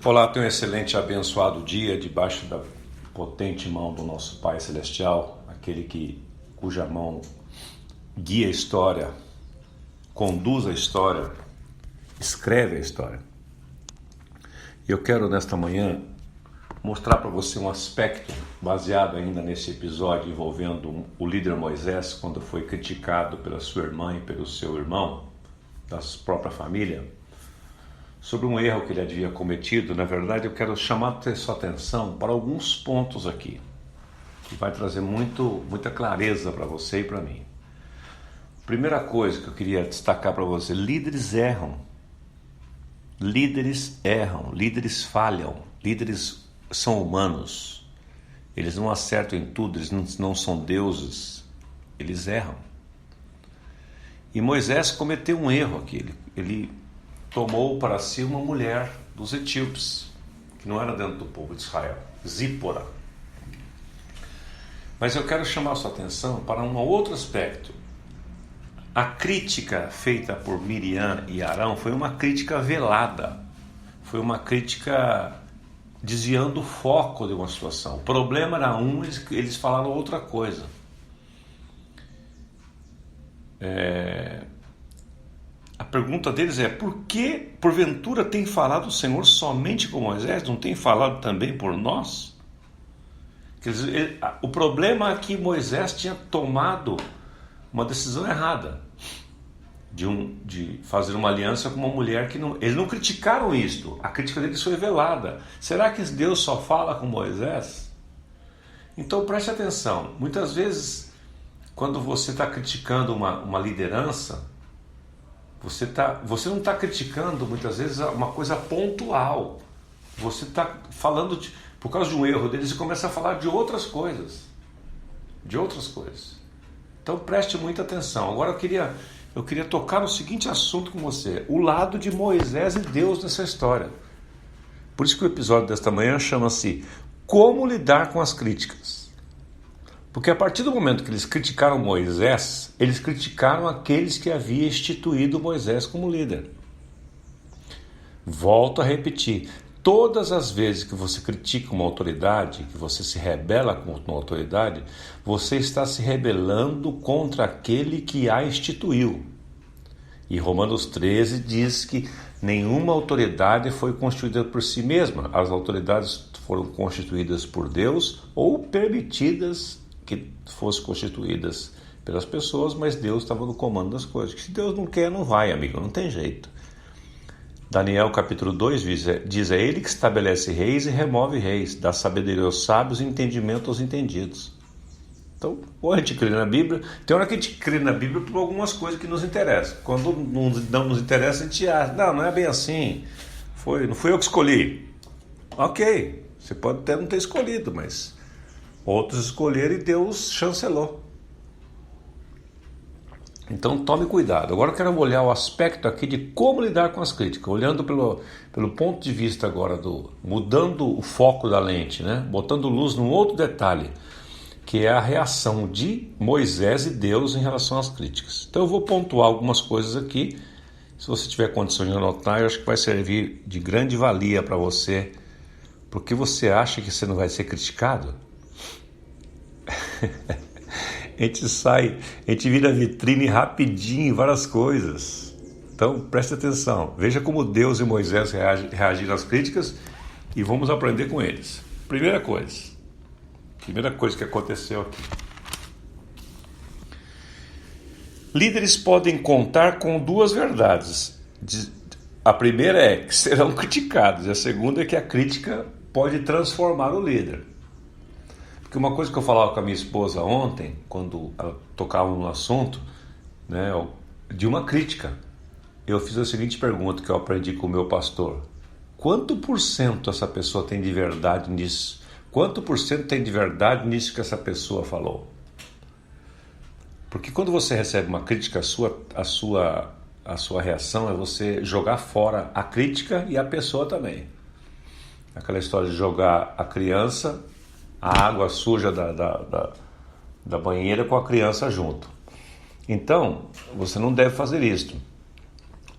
Olá, tenha um excelente e abençoado dia debaixo da potente mão do nosso Pai Celestial, cuja mão guia a história, conduz a história, escreve a história. Eu quero nesta manhã mostrar para você um aspecto baseado ainda nesse episódio envolvendo o líder Moisés, quando foi criticado pela sua irmã e pelo seu irmão, da própria família, sobre um erro que ele havia cometido. Na verdade, eu quero chamar a sua atenção para alguns pontos aqui, que vai trazer muita clareza para você e para mim. Primeira coisa que eu queria destacar para você: líderes erram, líderes falham, líderes são humanos, eles não acertam em tudo, eles não são deuses, eles erram. E Moisés cometeu um erro aqui, ele tomou para si uma mulher dos etíopes, que não era dentro do povo de Israel, Zípora. Mas eu quero chamar a sua atenção para um outro aspecto. A crítica feita por Miriam e Arão foi uma crítica velada, foi uma crítica desviando o foco de uma situação. O problema era eles falaram outra coisa. A pergunta deles é: por que, porventura, tem falado o Senhor somente com Moisés? Não tem falado também por nós? Quer dizer, o problema é que Moisés tinha tomado uma decisão errada de fazer uma aliança com uma mulher que não... Eles não criticaram isto, a crítica deles foi velada. Será que Deus só fala com Moisés? Então preste atenção, muitas vezes quando você está criticando uma liderança, você não está criticando muitas vezes uma coisa pontual. Você está falando, por causa de um erro deles, e começa a falar de outras coisas. Então preste muita atenção. Agora eu queria tocar no seguinte assunto com você: o lado de Moisés e Deus nessa história. Por isso que o episódio desta manhã chama-se Como Lidar com as Críticas. Porque a partir do momento que eles criticaram Moisés, eles criticaram aqueles que haviam instituído Moisés como líder. Volto a repetir: todas as vezes que você critica uma autoridade, que você se rebela contra uma autoridade, você está se rebelando contra aquele que a instituiu. E Romanos 13 diz que nenhuma autoridade foi constituída por si mesma. As autoridades foram constituídas por Deus ou permitidas que fossem constituídas pelas pessoas, mas Deus estava no comando das coisas. Se Deus não quer, não vai, amigo, não tem jeito. Daniel capítulo 2 diz: é Ele que estabelece reis e remove reis, dá sabedoria aos sábios e entendimento aos entendidos. Então, ou a gente crê na Bíblia, tem hora que a gente crê na Bíblia por algumas coisas que nos interessam. Quando não nos interessa, a gente acha: não é bem assim, não fui eu que escolhi. Ok, você pode até não ter escolhido, mas outros escolheram e Deus chancelou. Então tome cuidado. Agora eu quero olhar o aspecto aqui de como lidar com as críticas, olhando pelo ponto de vista agora mudando o foco da lente, né? Botando luz num outro detalhe, que é a reação de Moisés e Deus em relação às críticas. Então eu vou pontuar algumas coisas aqui. Se você tiver condição de anotar, eu acho que vai servir de grande valia para você, porque você acha que você não vai ser criticado? A gente vira vitrine rapidinho, várias coisas. Então preste atenção, veja como Deus e Moisés reagiram às críticas e vamos aprender com eles. Primeira coisa que aconteceu aqui: líderes podem contar com duas verdades. A primeira é que serão criticados, e a segunda é que a crítica pode transformar o líder. Porque uma coisa que eu falava com a minha esposa ontem, quando ela tocava no assunto, né, de uma crítica, eu fiz a seguinte pergunta que eu aprendi com o meu pastor: quanto por cento essa pessoa tem de verdade nisso? Quanto por cento tem de verdade nisso que essa pessoa falou? Porque quando você recebe uma crítica, a sua reação é você jogar fora a crítica e a pessoa também. Aquela história de jogar a água suja da banheira com a criança junto. Então, você não deve fazer isso.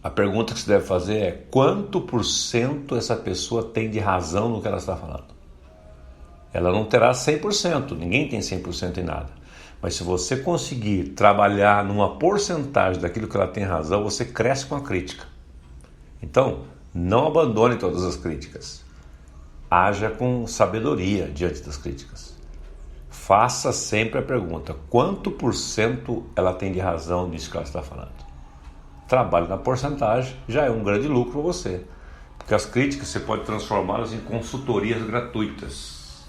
A pergunta que você deve fazer é: quanto por cento essa pessoa tem de razão no que ela está falando? Ela não terá 100%, ninguém tem 100% em nada. Mas se você conseguir trabalhar numa porcentagem daquilo que ela tem razão, você cresce com a crítica. Então, não abandone todas as críticas. Haja com sabedoria diante das críticas. Faça sempre a pergunta: quanto por cento ela tem de razão nisso que ela está falando? Trabalhe na porcentagem, já é um grande lucro para você. Porque as críticas você pode transformá-las em consultorias gratuitas.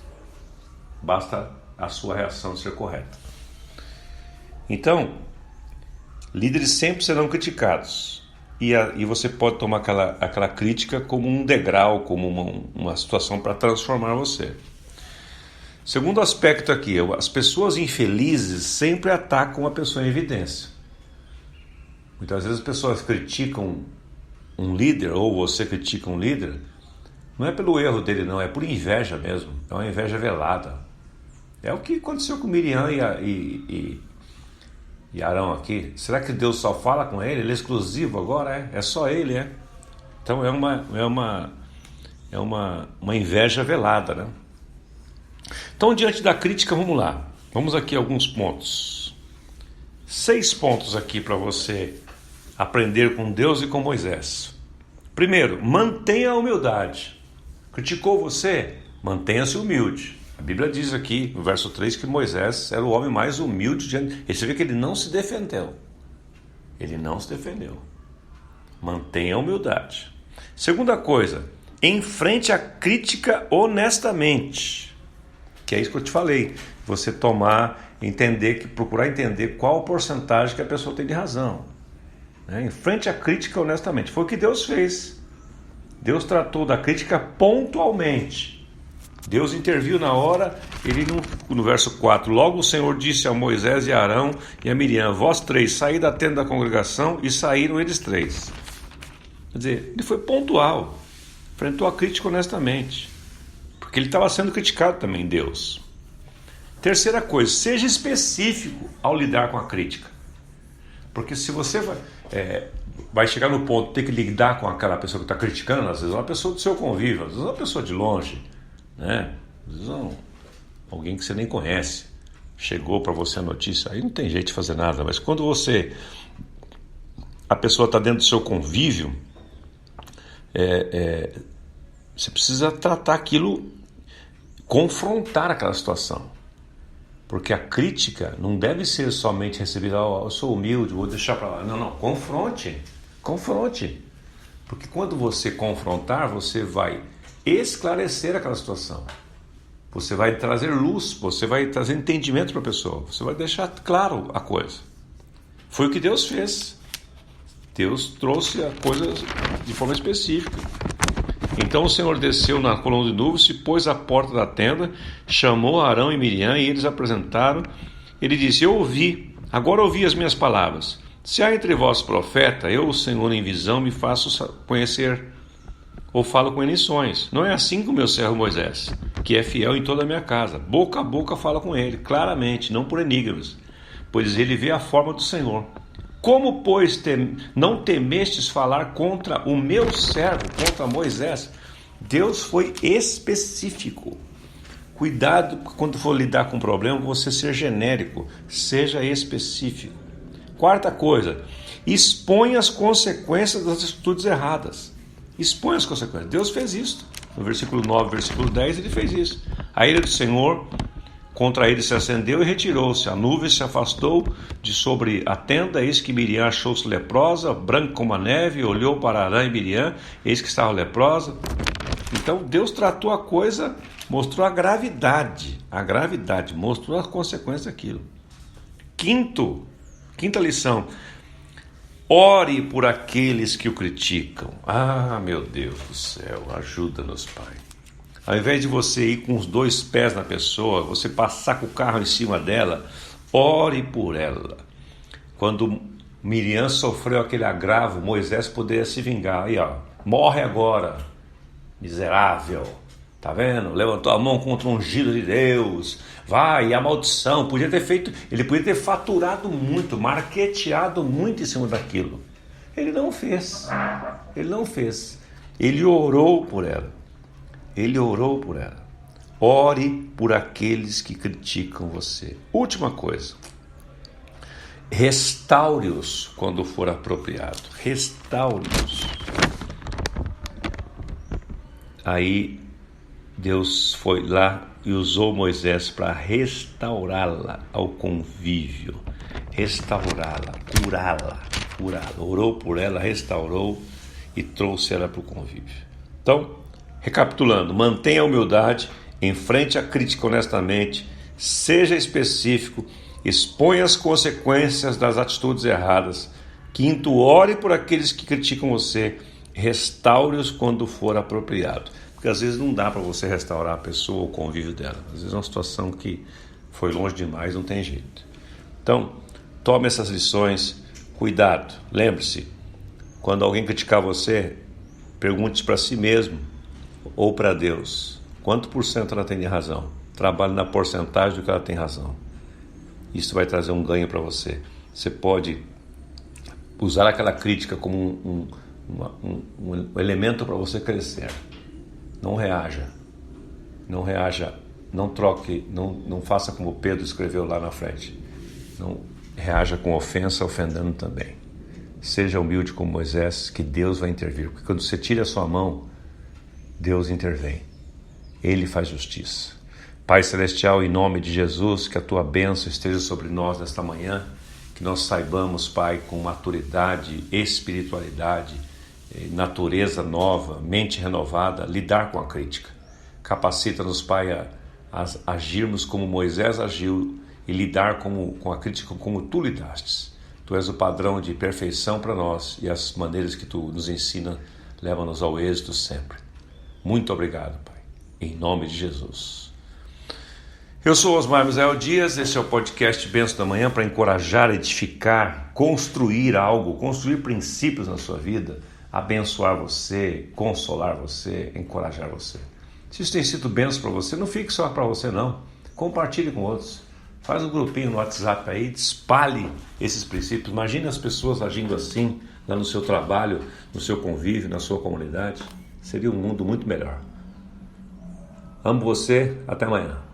Basta a sua reação ser correta. Então, líderes sempre serão criticados. E você pode tomar aquela crítica como um degrau, como uma situação para transformar você. Segundo aspecto aqui, as pessoas infelizes sempre atacam a pessoa em evidência. Muitas vezes as pessoas criticam um líder, ou você critica um líder, não é pelo erro dele não, é por inveja mesmo, é uma inveja velada. É o que aconteceu com Miriam e Arão aqui. Será que Deus só fala com ele? Ele é exclusivo agora? É só ele, é? Então é uma inveja velada, né? Então, diante da crítica, vamos lá. Vamos aqui a alguns pontos. 6 pontos aqui para você aprender com Deus e com Moisés. Primeiro, mantenha a humildade. Criticou você? Mantenha-se humilde. A Bíblia diz aqui, no verso 3, que Moisés era o homem mais humilde. E você vê que ele não se defendeu. Ele não se defendeu. Mantenha a humildade. Segunda coisa, enfrente a crítica honestamente. Que é isso que eu te falei. Você procurar entender qual a porcentagem que a pessoa tem de razão. Enfrente a crítica honestamente. Foi o que Deus fez. Deus tratou da crítica pontualmente. Deus interviu na hora. No verso 4, logo o Senhor disse a Moisés e a Arão e a Miriam: vós 3, saí da tenda da congregação, e saíram eles 3. Quer dizer, ele foi pontual. Enfrentou a crítica honestamente. Porque ele estava sendo criticado também, Deus. Terceira coisa, seja específico ao lidar com a crítica. Porque se você vai chegar no ponto de ter que lidar com aquela pessoa que está criticando, às vezes é uma pessoa do seu convívio, às vezes é uma pessoa de longe, né? Às vezes é alguém que você nem conhece. Chegou para você a notícia, aí não tem jeito de fazer nada. Mas quando a pessoa está dentro do seu convívio, você precisa tratar aquilo, confrontar aquela situação. Porque a crítica não deve ser somente recebida: eu sou humilde, vou deixar para lá. Não, confronte. Porque quando você confrontar, você vai esclarecer aquela situação. Você vai trazer luz, você vai trazer entendimento para a pessoa. Você vai deixar claro a coisa. Foi o que Deus fez. Deus trouxe a coisa de forma específica. Então o Senhor desceu na coluna de nuvem, se pôs à porta da tenda, chamou Arão e Miriam, e eles apresentaram. Ele disse: eu ouvi, agora ouvi as minhas palavras. Se há entre vós profeta, eu, o Senhor, em visão, me faço conhecer, ou falo com ele em sonhos. Não é assim com o meu servo Moisés, que é fiel em toda a minha casa. Boca a boca fala com ele, claramente, não por enigmas, pois ele vê a forma do Senhor. Como, pois, não temestes falar contra o meu servo, contra Moisés? Deus foi específico. Cuidado quando for lidar com um problema, você ser genérico, seja específico. Quarta coisa, expõe as consequências das atitudes erradas. Expõe as consequências. Deus fez isso. No versículo 9, versículo 10, ele fez isso. A ira do Senhor contra ele se acendeu e retirou-se. A nuvem se afastou de sobre a tenda. Eis que Miriam achou-se leprosa, branca como a neve, olhou para Arão e Miriam, eis que estava leprosa. Então Deus tratou a coisa, mostrou a gravidade, mostrou as consequências daquilo. Quinta lição: ore por aqueles que o criticam. Ah, meu Deus do céu, ajuda-nos, Pai. Ao invés de você ir com os 2 pés na pessoa, você passar com o carro em cima dela, ore por ela. Quando Miriam sofreu aquele agravo, Moisés poderia se vingar. Aí, morre agora, miserável. Tá vendo? Levantou a mão contra o ungido de Deus. Vai, a maldição. Ele podia ter faturado muito, marqueteado muito em cima daquilo. Ele não fez. Ele não fez. Ele orou por ela. Ele orou por ela. Ore por aqueles que criticam você. Última coisa. Restaure-os quando for apropriado. Restaure-os. Aí Deus foi lá e usou Moisés para restaurá-la ao convívio. Restaurá-la, curá-la. Orou por ela, restaurou e trouxe ela para o convívio. Então, recapitulando, mantenha a humildade, enfrente a crítica honestamente, seja específico, exponha as consequências das atitudes erradas. Quinto, ore por aqueles que criticam você, restaure-os quando for apropriado. Porque às vezes não dá para você restaurar a pessoa ou o convívio dela. Às vezes é uma situação que foi longe demais, não tem jeito. Então, tome essas lições, cuidado. Lembre-se, quando alguém criticar você, pergunte para si mesmo ou para Deus, quanto por cento ela tem de razão? Trabalhe na porcentagem do que ela tem razão. Isso vai trazer um ganho para você. Você pode usar aquela crítica como um elemento para você crescer. Não reaja, não troque, não faça como Pedro escreveu lá na frente. Não reaja com ofensa, ofendendo também. Seja humilde como Moisés, que Deus vai intervir. Porque quando você tira a sua mão, Deus intervém. Ele faz justiça. Pai Celestial, em nome de Jesus, que a Tua bênção esteja sobre nós nesta manhã, que nós saibamos, Pai, com maturidade, espiritualidade, natureza nova, mente renovada, lidar com a crítica. Capacita-nos, Pai, a agirmos como Moisés agiu e lidar com a crítica como Tu lidastes. Tu és o padrão de perfeição para nós e as maneiras que Tu nos ensina levam-nos ao êxito sempre. Muito obrigado, Pai. Em nome de Jesus. Eu sou Osmar Misael Dias, esse é o podcast Bênção da Manhã para encorajar, edificar, construir algo, construir princípios na sua vida, abençoar você, consolar você, encorajar você. Se isso tem sido bênção para você, não fique só para você não, compartilhe com outros. Faz um grupinho no WhatsApp aí, espalhe esses princípios. Imagine as pessoas agindo assim lá no seu trabalho, no seu convívio, na sua comunidade. Seria um mundo muito melhor. Amo você, até amanhã.